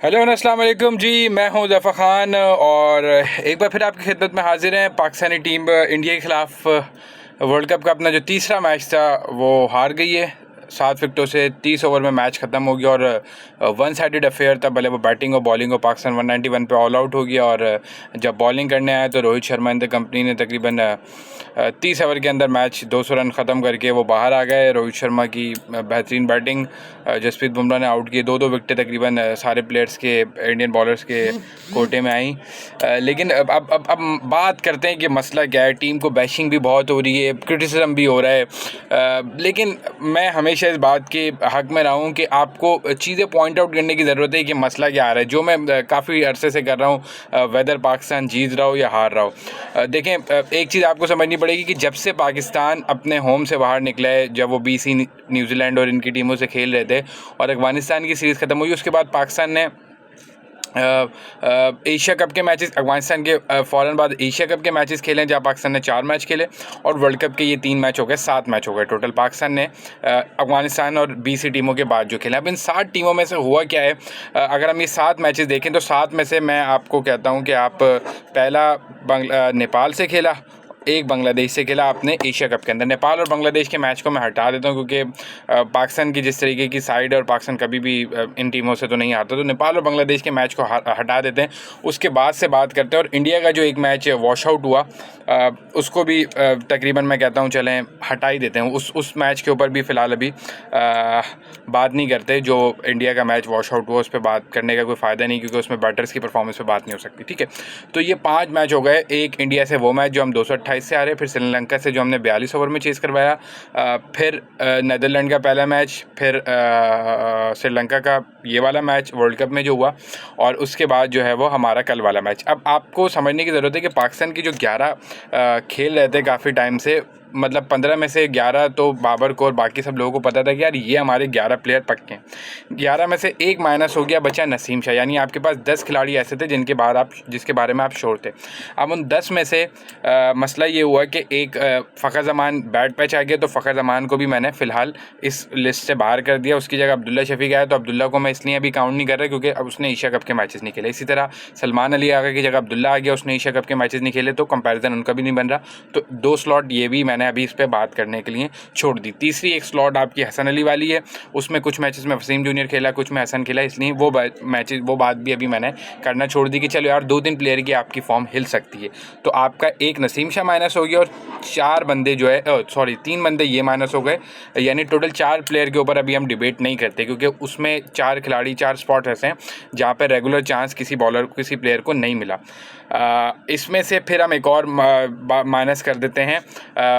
Hello अस्सलाम वालेकुम जी। मैं हूं ज़फ़र ख़ान और एक बार फिर आपकी खिदमत में हाजिर हैं। पाकिस्तानी टीम इंडिया के ख़िलाफ़ वर्ल्ड कप का अपना जो तीसरा मैच था वो हार गई है 7 विकेटों से। 30 ओवर में मैच ख़त्म हो गया और वन साइडेड अफेयर था। भले वो बैटिंग और बॉलिंग हो, पाकिस्तान 191 पे ऑल आउट हो गया और जब बॉलिंग करने आया तो Rohit Sharma in the company ने तकरीबन 30 ओवर के अंदर मैच 200 रन ख़त्म करके वो बाहर आ गए। रोहित शर्मा की बेहतरीन बैटिंग, जसप्रीत बुमराह ने आउट किए, दो विकेटें तकरीबन सारे प्लेयर्स के, इंडियन बॉलर्स के कोटे में आई। लेकिन अब बात करते हैं कि मसला क्या है। टीम को बैशिंग भी बहुत हो रही है, क्रिटिसिज्म भी हो रहा है, लेकिन मैं हमेशा इस बात के हक़ में रहा हूँ कि आपको चीज़ें पॉइंट आउट करने की ज़रूरत है कि मसला क्या आ रहा है। जो मैं काफ़ी अरसे से कर रहा हूँ, वेदर पाकिस्तान जीत रहा हो या हार रहा हो। देखें, एक चीज़ आपको समझनी पड़ेगी कि जब से पाकिस्तान अपने होम से बाहर निकला है, जब वो BC, न्यूजीलैंड और इनकी टीमों से खेल रहे थे और अफ़गानिस्तान की सीरीज़ ख़त्म हुई, उसके बाद पाकिस्तान ने एशिया कप के मैचेस, अफ़गानिस्तान के फ़ौरन बाद एशिया कप के मैचेस खेले जहाँ पाकिस्तान ने 4 मैच खेले और वर्ल्ड कप के ये 3 मैच हो गए, 7 मैच हो गए टोटल पाकिस्तान ने अफ़गानिस्तान और BC टीमों के बाद जो खेले। अब इन 7 टीमों में से हुआ क्या है, अगर हम ये 7 मैचेस देखें तो 7 में से मैं आपको कहता हूँ कि आप पहला नेपाल से खेला, एक बांग्लादेश से खेला आपने एशिया कप के अंदर। नेपाल और बांग्लादेश के मैच को मैं हटा देता हूँ क्योंकि पाकिस्तान की जिस तरीके की साइड और पाकिस्तान कभी भी इन टीमों से तो नहीं हारता, तो नेपाल और बांग्लादेश के मैच को हटा देते हैं। उसके बाद से बात करते हैं और इंडिया का जो एक मैच वॉश आउट हुआ उसको भी तकरीबन मैं कहता हूँ चलें हटा ही देते हैं। उस मैच के ऊपर भी फ़िलहाल अभी बात नहीं करते। जो इंडिया का मैच वॉश आउट हुआ उस पर बात करने का कोई फ़ायदा नहीं क्योंकि उसमें बैटर्स की परफॉर्मेंस पे बात नहीं हो सकती, ठीक है। तो ये 5 मैच हो गए। एक इंडिया से वो मैच जो हम 228 से आ रहे, फिर श्रीलंका से जो हमने 42 ओवर में चेज़ करवाया, फिर नीदरलैंड का पहला मैच, फिर श्रीलंका का ये वाला मैच वर्ल्ड कप में जो हुआ और उसके बाद जो है वो हमारा कल वाला मैच। अब आपको समझने की ज़रूरत है कि पाकिस्तान की जो 11 खेल रहे थे काफ़ी टाइम से, मतलब 15 में से 11 तो बाबर को और बाकी सब लोगों को पता था कि यार ये हमारे 11 प्लेयर पक्के हैं। 11 में से एक माइनस हो गया, बचा नसीम शाह, यानी आपके पास 10 खिलाड़ी ऐसे थे जिसके बारे में आप श्योर थे। अब उन 10 में से मसला ये हुआ कि एक फ़खर ज़मान बैट पैच आ गया, तो फ़खर ज़मान को भी मैंने फ़िलहाल इस लिस्ट से बाहर कर दिया। उसकी जगह अब्दुल्ला शफीक आया, तो अब्दुल्ला को मैं इसलिए अभी काउंट नहीं कर रहा क्योंकि अब उसने एशिया कप के मैचेस नहीं खेले। इसी तरह सलमान अली आगा की जगह अब्दुल्ला आ गया, उसने एशिया कप के मैचेस नहीं खेले, तो कंपैरिजन उनका भी नहीं बन रहा। तो 2 स्लॉट ये भी मैंने अभी इस पर बात करने के लिए छोड़ दी। तीसरी एक स्लॉट आपकी हसन अली वाली है, उसमें कुछ मैचेस में वसीम जूनियर खेला, कुछ में हसन खेला, इसलिए वो बात भी अभी मैंने करना छोड़ दी कि चलो यार 2-3 प्लेयर की आपकी फॉर्म हिल सकती है। तो आपका एक नसीम शाह माइनस हो गया और 4 बंदे जो है 3 बंदे ये माइनस हो गए, यानी टोटल 4 प्लेयर के ऊपर अभी हम डिबेट नहीं करते क्योंकि उसमें 4 खिलाड़ी, 4 स्पॉट ऐसे हैं जहाँ पर रेगुलर चांस किसी बॉलर को, किसी प्लेयर को नहीं मिला। इसमें से फिर हम एक और माइनस कर देते हैं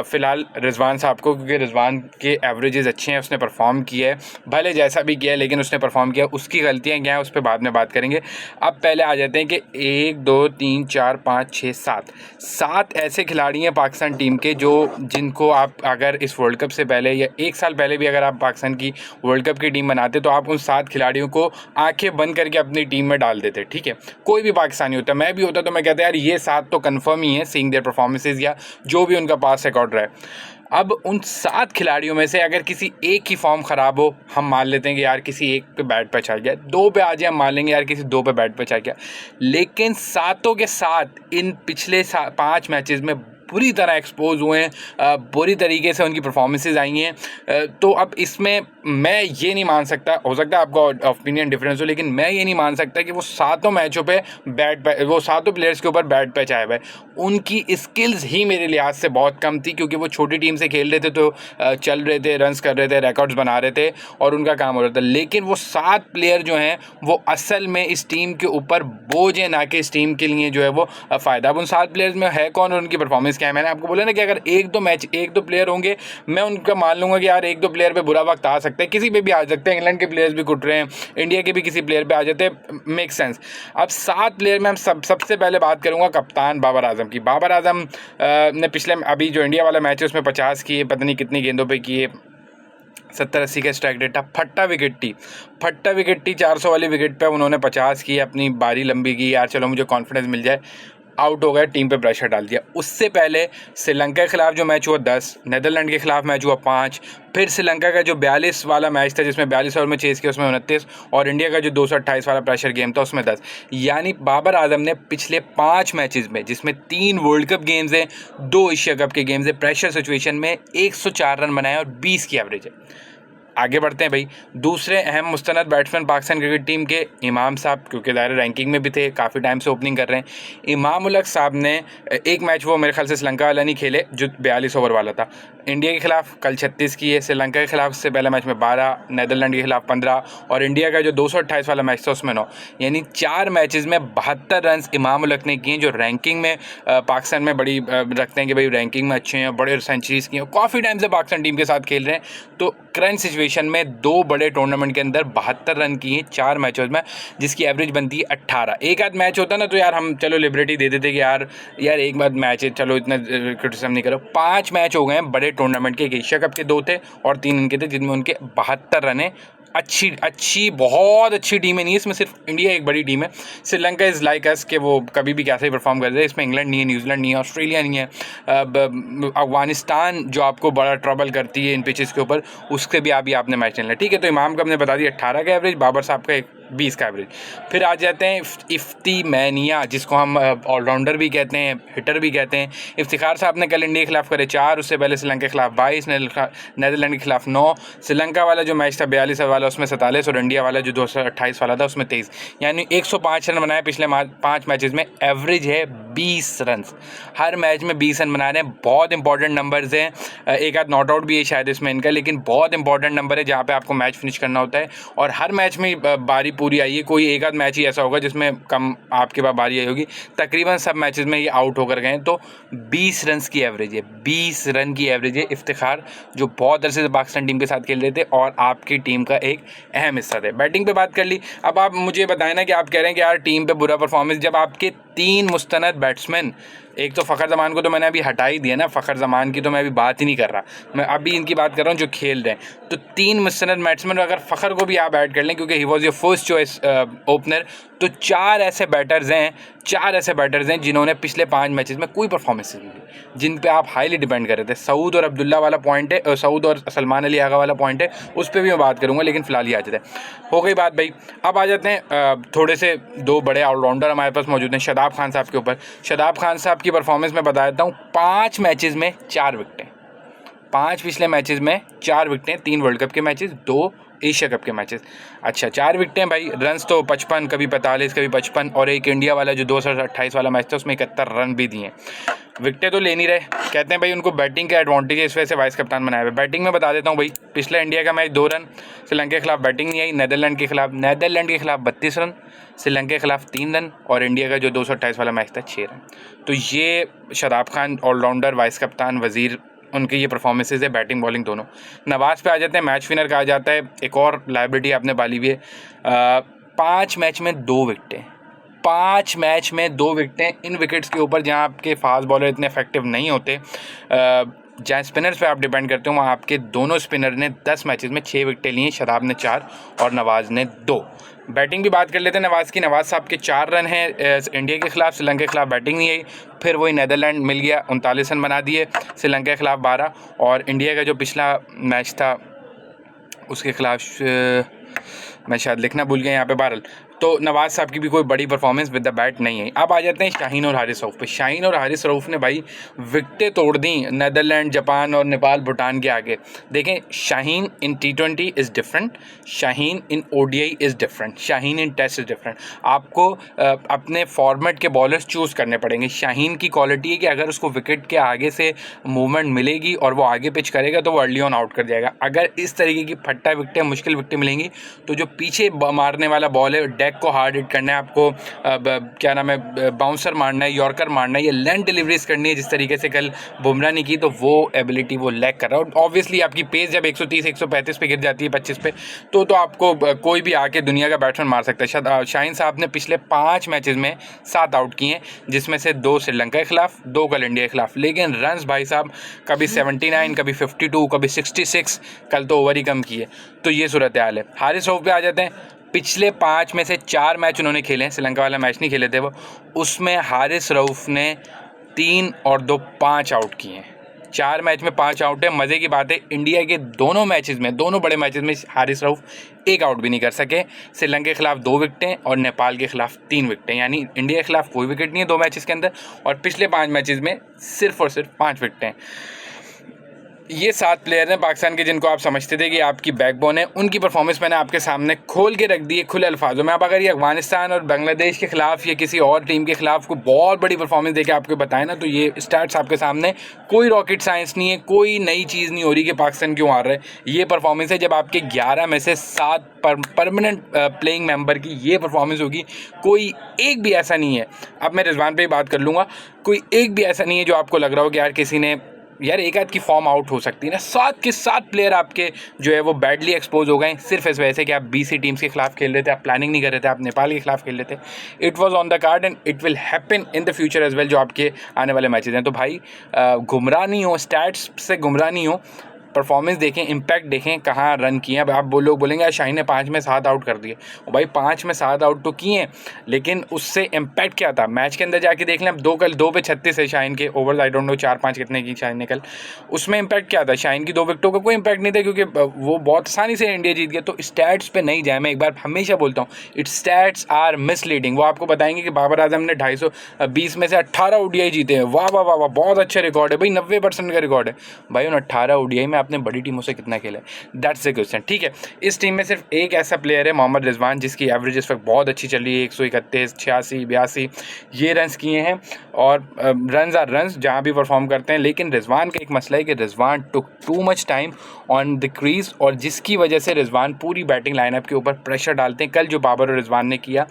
फ़िलहाल रिजवान साहब को, क्योंकि रिजवान के एवरेजेस अच्छे हैं, उसने परफॉर्म किया है, भले जैसा भी किया है लेकिन उसने परफॉर्म किया। उसकी गलतियाँ क्या हैं उस पर बाद में बात करेंगे। अब पहले आ जाते हैं कि 1 2 3 4 5 6 7 ऐसे खिलाड़ी हैं पाकिस्तान टीम के जिनको आप अगर इस वर्ल्ड कप से पहले या 1 साल पहले भी अगर आप पाकिस्तान की वर्ल्ड कप की टीम बनाते तो आप उन 7 खिलाड़ियों को आंखें बंद करके अपनी टीम में डाल देते, ठीक है। कोई भी पाकिस्तानी होता, मैं भी होता, तो मैं कहता यार ये 7 तो कन्फर्म ही है, सीइंग देयर परफॉर्मेंसेज या जो भी उनका पास रिकॉर्ड रहा है। अब उन 7 खिलाड़ियों में से अगर किसी एक की फॉर्म ख़राब हो, हम मान लेते हैं कि यार किसी एक पे बैट पे आ गया, 2 पे आ जाए हम मान लेंगे यार किसी 2 पे बैट पे आ गया, लेकिन 7 के 7 इन पिछले 5 मैचेस में बुरी तरह एक्सपोज हुए हैं, बुरी तरीके से उनकी परफॉर्मेंसेज आई हैं। तो अब इसमें मैं ये नहीं मान सकता, हो सकता है आपका ओपिनियन डिफरेंस हो, लेकिन मैं ये नहीं मान सकता कि वो 7 मैचों पे वो 7 प्लेयर्स के ऊपर बैट पैच आए हुए। उनकी स्किल्स ही मेरे लिहाज से बहुत कम थी क्योंकि वो छोटी टीम से खेल रहे थे, तो चल रहे थे, रन्स कर रहे थे, रिकॉर्ड्स बना रहे थे और उनका काम हो रहा था। लेकिन वो 7 प्लेयर जो हैं वो असल में इस टीम के ऊपर बोझ है, ना कि इस टीम के लिए जो है वो फ़ायदा। अब उन 7 प्लेयर्स में है कौन और उनकी परफॉर्मेंस क्या है? मैंने आपको बोला ना कि अगर 1-2 प्लेयर होंगे, मैं उनका मान लूँगा कि यार 1-2 प्लेयर पे बुरा वक्त आ सकता है, किसी पे भी आ सकते हैं। इंग्लैंड के प्लेयर्स भी कुट रहे हैं, इंडिया के भी किसी प्लेयर पे आ जाते हैं, मेक सेंस। अब 7 प्लेयर में हम सबसे पहले बात करूँगा कप्तान बाबर आजम की। बाबर आजम ने पिछले अभी जो इंडिया वाला मैच है उसमें 50 किए, पता नहीं कितनी गेंदों पे किए, 70-80 का स्ट्राइक रेट था। फट्टा विकेट थी 400 वाली विकेट पे उन्होंने 50 की, अपनी बारी लंबी की, यार चलो मुझे कॉन्फिडेंस मिल जाए। आउट हो गए, टीम पे प्रेशर डाल दिया। उससे पहले श्रीलंका के खिलाफ जो मैच हुआ 10, नीदरलैंड के खिलाफ मैच हुआ 5, फिर श्रीलंका का जो 42 वाला मैच था जिसमें 42 ओवर में चेस किया उसमें 29, और इंडिया का जो 228 वाला प्रेशर गेम था उसमें 10। यानी बाबर आजम ने पिछले 5 मैचेस में, जिसमें 3 वर्ल्ड कप गेम्स हैं, 2 एशिया कप के गेम्स हैं, प्रेशर सिचुएशन में 104 रन बनाए और 20 की एवरेज है। आगे बढ़ते हैं भाई। दूसरे अहम मुस्तनद बैट्समैन पाकिस्तान क्रिकेट टीम के इमाम साहब, क्योंकि दायरे रैंकिंग में भी थे, काफ़ी टाइम से ओपनिंग कर रहे हैं। इमाम उल हक साहब ने एक मैच वो मेरे ख्याल से श्रीलंका वाला नहीं खेले जो 42 ओवर वाला था। इंडिया के खिलाफ कल 36 किए, श्रीलंका के खिलाफ से पहले मैच में 12, नीदरलैंड के खिलाफ 15 और इंडिया का जो 228 वाला मैच था उसमें 9। यानी 4 मैचेस में 72 रन इमाम उल हक ने किए, जो रैंकिंग में पाकिस्तान में बड़ी रखते हैं कि भाई रैंकिंग में अच्छे हैं, बड़े सेंचुरीज किए, काफ़ी टाइम से पाकिस्तान टीम के साथ खेल रहे हैं। तो करंट सिचुएशन में 2 बड़े टूर्नामेंट के अंदर 72 रन किए 4 मैचों में, जिसकी एवरेज बनती है 18। एक आध मैच होता ना तो यार हम चलो लिबर्टी दे देते कि यार एक बार मैच है, चलो इतना क्रिटिसिज्म नहीं करो। 5 मैच हो गए हैं बड़े टूर्नामेंट के, एशिया कप के 2 थे और 3 इनके थे, जिनमें उनके 72 रन है। अच्छी बहुत अच्छी टीम है नहीं, इसमें सिर्फ इंडिया एक बड़ी टीम है। श्रीलंका इज़ लाइक अस कि वो कभी भी कैसे ही परफॉर्म कर रहे हैं। इसमें इंग्लैंड नहीं है, न्यूजीलैंड नहीं है, ऑस्ट्रेलिया नहीं है, अफगानिस्तान जो आपको बड़ा ट्रबल करती है इन पिचेस के ऊपर, उसके भी अभी आपने मैच खेलना। ठीक है, तो इमाम का हमने बता दिया 18 का एवरेज, बाबर साहब का 20 का एवरेज। फिर आ जाते हैं इफ्ती मैनिया, जिसको हम ऑलराउंडर भी कहते हैं, हिटर भी कहते हैं। इफ्तिखार साहब ने कल इंडिया के खिलाफ करे 4, उससे पहले श्रीलंका के खिलाफ 22, नीदरलैंड के खिलाफ 9, श्रीलंका वाला जो मैच था 42 वाला उसमें 47 और इंडिया वाला जो 228 वाला था उसमें 23। यानी 105 रन बनाए पिछले 5 मैचेस में, एवरेज है 20 रन। हर मैच में 20 रन बना रहे हैं। बहुत इंपॉर्टेंट नंबर्स हैं, एक आध नॉट आउट भी है शायद इसमें इनका, लेकिन बहुत इंपॉर्टेंट नंबर है जहाँ पे आपको मैच फिनिश करना होता है। और हर मैच में बारी पूरी आई है, कोई एक आध मैच ही ऐसा होगा जिसमें कम आपके पास बारी आई होगी। तकरीबन सब मैचेस में ये आउट होकर गए। तो 20 रन की एवरेज है, 20 रन की एवरेज है। इफ्तिखार जो बहुत अरसे से पाकिस्तान टीम के साथ खेल रहे थे और आपकी टीम का एक अहम हिस्सा थे। बैटिंग पे बात कर ली। अब आप मुझे बताएं ना कि आप कह रहे हैं कि यार टीम पे बुरा परफॉर्मेंस, जब आपके 3 मुस्तनद बैट्समैन, एक तो फ़खर ज़मान को तो मैंने अभी हटा ही दिया ना, फ़खर ज़मान की तो मैं अभी बात ही नहीं कर रहा, मैं अभी इनकी बात कर रहा हूँ जो खेल रहे हैं। तो 3 मुस्तनद बैट्समैन, अगर फ़खर को भी आप ऐड कर लें क्योंकि he was your first choice opener, तो 4 ऐसे बैटर्स हैं जिन्होंने पिछले 5 मैचेस में कोई परफॉर्मेंस नहीं दी, जिन पे आप हाईली डिपेंड कर रहे थे। सऊद और अब्दुल्ला वाला पॉइंट है, सऊद और सलमान अली आगा वाला पॉइंट है, उस पर भी मैं बात करूँगा, लेकिन फ़िलहाल ही आ जाते हैं। हो गई बात भाई। अब आ जाते हैं थोड़े से 2 बड़े ऑलराउंडर हमारे पास मौजूद हैं शादाब खान साहब के ऊपर। शादाब खान साहब की परफॉर्मेंस मैं बता देता हूँ। 5 मैचेस में 4 विकेटें, 5 पिछले मैचेस में 4 विकेटें, 3 वर्ल्ड कप के मैचेस, 2 एशिया कप के मैचेस। अच्छा, 4 विकेटें भाई। रन्स तो 55, कभी 45, कभी 55, और एक इंडिया वाला जो 228 वाला मैच था उसमें 71 रन भी दिए। विकेटें तो ले नहीं रहे, कहते हैं भाई उनको बैटिंग का एडवांटेज है, इस वजह से वाइस कप्तान बनाया हुआ है। बैटिंग में बता देता हूँ भाई। पिछला इंडिया का मैच 2 रन, श्रीलंका के खिलाफ बैटिंग नहीं आई। नीदरलैंड के खिलाफ 32 रन, श्रीलंका के खिलाफ 3 रन, और इंडिया का जो 228 वाला मैच था 6 रन। तो ये शादाब खान ऑलराउंडर, वाइस कप्तान, वज़ीर, उनकी ये परफॉर्मेंसेज है, बैटिंग बॉलिंग दोनों। नवाज़ पे आ जाते हैं। मैच विनर कहा जाता है, एक और लाइबिलिटी आपने पाली हुई है। 5 मैच में 2 विकेटें, 5 मैच में 2 विकेटें। इन विकेट्स के ऊपर जहाँ आपके फास्ट बॉलर इतने इफेक्टिव नहीं होते, जहाँ स्पिनर्स पे आप डिपेंड करते हो, वहाँ आपके दोनों स्पिनर ने 10 मैचेस में 6 विकेटें ली हैं। शादाब ने 4 और नवाज़ ने 2। बैटिंग भी बात कर लेते हैं नवाज़ की। नवाज़ साहब के 4 रन हैं इंडिया के खिलाफ, श्रीलंका के खिलाफ बैटिंग नहीं आई, फिर वही नीदरलैंड मिल गया, 39 रन बना दिए, श्रीलंका के खिलाफ 12, और इंडिया का जो पिछला मैच था उसके खिलाफ मैं शायद लिखना भूल गया यहाँ पे। बहरहाल तो नवाज़ साहब की भी कोई बड़ी परफॉर्मेंस विद द बैट नहीं है। अब आ जाते हैं शाहीन और हारिस रऊफ़ पे। शाहीन और हारिस रऊफ़ ने भाई विकेटें तोड़ दी नीदरलैंड, जापान और नेपाल, भूटान के आगे। देखें, Shaheen in T20 is different, Shaheen in ODI is different, Shaheen in test is different. आपको अपने फॉर्मेट के बॉलर्स चूज़ करने पड़ेंगे। शाहीन की क्वालिटी है कि अगर उसको विकेट के आगे से मूवमेंट मिलेगी और वो आगे पिच करेगा तो वो अर्ली ऑन आउट कर जाएगा। अगर इस तरीके की फट्टा विकेटें, मुश्किल विकेटें मिलेंगी तो जो पीछे मारने वाला बॉल है, डेक को हार्ड हिट करना है आपको, क्या नाम है, बाउंसर मारना है, यॉर्कर मारना है, ये लेंथ डिलीवरीज करनी है जिस तरीके से कल बुमराह ने की, तो वो एबिलिटी वो लैक कर रहा है। और ऑब्वियसली आपकी पेस जब 130 135 पे गिर जाती है 25 पे, तो आपको कोई भी आके दुनिया का बैट्समैन मार सकता है। शाहीन साहब ने पिछले 5 मैचेस में 7 आउट किए हैं, जिसमें से 2 श्रीलंका के खिलाफ, 2 कल इंडिया के खिलाफ। लेकिन रन्स भाई साहब कभी 79, कभी 52, कभी 66, कल तो ओवर ही कम किए। तो ये सूरत हाल है। हारिस रऊफ़ पे आ जाते हैं। पिछले 5 में से 4 मैच उन्होंने खेले हैं, श्रीलंका वाला मैच नहीं खेले थे वो, उसमें हारिस रऊफ ने 3 और 2 5 आउट किए हैं। 4 मैच में 5 आउट है। मज़े की बात है, इंडिया के दोनों मैचेस में, दोनों बड़े मैचेस में हारिस रऊफ 1 आउट भी नहीं कर सके। श्रीलंका के खिलाफ 2 विकेटें और नेपाल के खिलाफ 3 विकेटें, यानी इंडिया के खिलाफ कोई विकेट नहीं है 2 मैचेस के अंदर, और पिछले 5 मैचेस में सिर्फ और सिर्फ 5 विकेटें। ये 7 प्लेयर हैं पाकिस्तान के जिनको आप समझते थे कि आपकी बैकबोन है, उनकी परफॉर्मेंस मैंने आपके सामने खोल के रख दी है खुले अल्फाजों में। आप अगर ये अफगानिस्तान और बांग्लादेश के खिलाफ या किसी और टीम के खिलाफ कोई बहुत बड़ी परफॉर्मेंस देके आपको बताएं ना, तो ये स्टैट्स आपके सामने, कोई रॉकेट साइंस नहीं है, कोई नई चीज़ नहीं हो रही कि पाकिस्तान क्यों हार रहा है। ये परफॉर्मेंस है जब आपके 11 में से 7 परमानेंट प्लेइंग मेंबर की ये परफॉर्मेंस होगी। कोई एक भी ऐसा नहीं है, अब मैं रिजवान पे ही बात कर लूँगा, कोई एक भी ऐसा नहीं है जो आपको लग रहा हो कि यार किसी ने, यार एक आध की फॉर्म आउट हो सकती है ना। 7 के 7 प्लेयर आपके जो है वो बैडली एक्सपोज हो गए, सिर्फ इस वजह से कि आप BC टीम्स के खिलाफ खेल रहे थे, आप प्लानिंग नहीं कर रहे थे, आप नेपाल के खिलाफ खेल रहे थे। It was on the card and it will happen in the future as well, जो आपके आने वाले मैचेस हैं। तो भाई गुमराह नहीं हो, स्टैट्स से गुमराह नहीं हो, परफॉर्मेंस देखें, इम्पैक्ट देखें, कहाँ रन किए हैं। अब आप लोग बोलेंगे यार शाहीन ने 5 में 7 आउट कर दिए, और भाई 5 में 7 आउट तो किए हैं, लेकिन उससे इम्पैक्ट क्या था मैच के अंदर जाके देख लें। अब 2 पे 36 है शाहीन के ओवर्स, आई डोंट नो 4-5 कितने की शाहीन ने कल, उसमें इम्पैक्ट क्या था। शाहीन की 2 विकेटों का कोई इम्पैक्ट नहीं था, क्योंकि वो बहुत आसानी से इंडिया जीत गया। तो स्टैट्स पे नहीं जाए, मैं एक बार हमेशा बोलता हूँ, इट्स स्टैट्स आर मिसलीडिंग। वो आपको बताएंगे कि बाबर आजम ने 220 में से 18 ODI जीते हैं, वाह वाह वाह वाह, बहुत अच्छा रिकॉर्ड है भाई, 90% का रिकॉर्ड है भाई। उन 18 ODI में आपने बड़ी टीमों से कितना खेला है, दैट्स द क्वेश्चन। ठीक है, इस टीम में सिर्फ एक ऐसा प्लेयर है मोहम्मद रिजवान, जिसकी एवरेज इस वक्त बहुत अच्छी चल रही है, 131, 86, 82 ये रन्स किए हैं, और रन्स आर रन्स जहाँ भी परफॉर्म करते हैं। लेकिन रिजवान का एक मसला है कि Rizwan took too much time on the crease, और जिसकी वजह से रिजवान पूरी बैटिंग लाइनअप के ऊपर प्रेशर डालते हैं। कल जो बाबर और रिजवान ने किया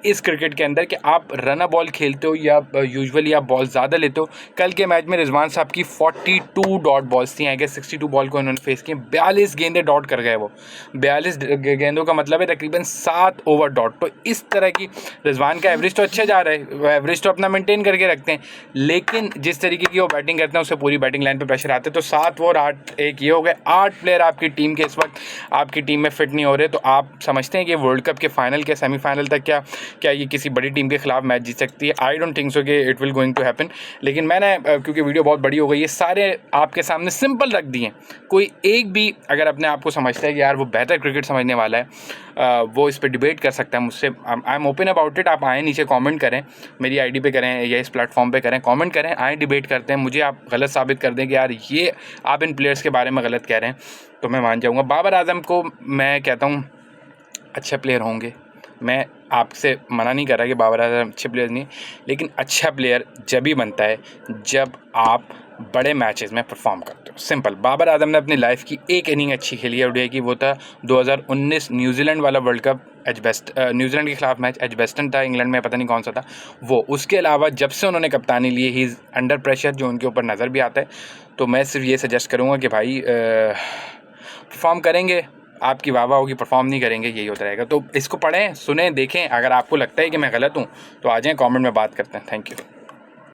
इस क्रिकेट के अंदर कि आप रन बॉल खेलते हो या यूजुअली आप बॉल ज़्यादा लेते हो। कल के मैच में रिजवान साहब की 42 डॉट बॉल्स थी, आई गेस 62 बॉल को इन्होंने फेस किए, 42 गेंदें डॉट कर गए। वो 42 गेंदों का मतलब है तकरीबन 7 ओवर डॉट। तो इस तरह की रिजवान का एवरेज तो अच्छा जा रहा है, वो एवरेज तो अपना मेंटेन करके रखते हैं, लेकिन जिस तरीके की वो बैटिंग करते हैं उससे पूरी बैटिंग लाइन पर प्रेशर आते हैं। तो 7 और 8 एक ये हो गए, 8 प्लेयर आपकी टीम के इस वक्त आपकी टीम में फिट नहीं हो रहे। तो आप समझते हैं कि वर्ल्ड कप के फाइनल के सेमीफाइनल तक क्या ये किसी बड़ी टीम के खिलाफ मैच जीत सकती है? आई डोंट थिंक सो कि it will going to happen. लेकिन मैंने क्योंकि वीडियो बहुत बड़ी हो गई है, सारे आपके सामने सिंपल रख दिए। कोई एक भी अगर अपने आप को समझता है कि यार वो बेहतर क्रिकेट समझने वाला है, वो इस पर डिबेट कर सकता है मुझसे। I am open about it. आप आएँ, नीचे कमेंट करें, मेरी आईडी पे करें या इस प्लेटफॉर्म पे करें, कमेंट करें, आएँ डिबेट करते हैं। मुझे आप गलत साबित कर दें कि यार ये आप इन प्लेयर्स के बारे में गलत कह रहे हैं, तो मैं मान जाऊँगा। बाबर आजम को मैं कहता हूँ अच्छे प्लेयर होंगे, मैं आपसे मना नहीं कर रहा कि बाबर आजम अच्छे प्लेयर नहीं, लेकिन अच्छा प्लेयर जब ही बनता है जब आप बड़े मैचेस में परफॉर्म करते हो। सिंपल। बाबर आजम ने अपनी लाइफ की एक इनिंग अच्छी खेली है ओडीआई की, वो था 2019 न्यूजीलैंड वाला वर्ल्ड कप, न्यूजीलैंड के खिलाफ मैच, एजबेस्टन था इंग्लैंड में, पता नहीं कौन सा था वो। उसके अलावा जब से उन्होंने कप्तानी ली, ही इज़ अंडर प्रेशर, जो उनके ऊपर नज़र भी आता है। तो मैं सिर्फ ये सजेस्ट करूँगा कि भाई परफॉर्म करेंगे, आपकी वाह होगी, परफॉर्म नहीं करेंगे, यही होता रहेगा। तो इसको पढ़ें, सुनें, देखें। अगर आपको लगता है कि मैं गलत हूँ तो आ जाएँ, कमेंट में बात करते हैं। Thank you.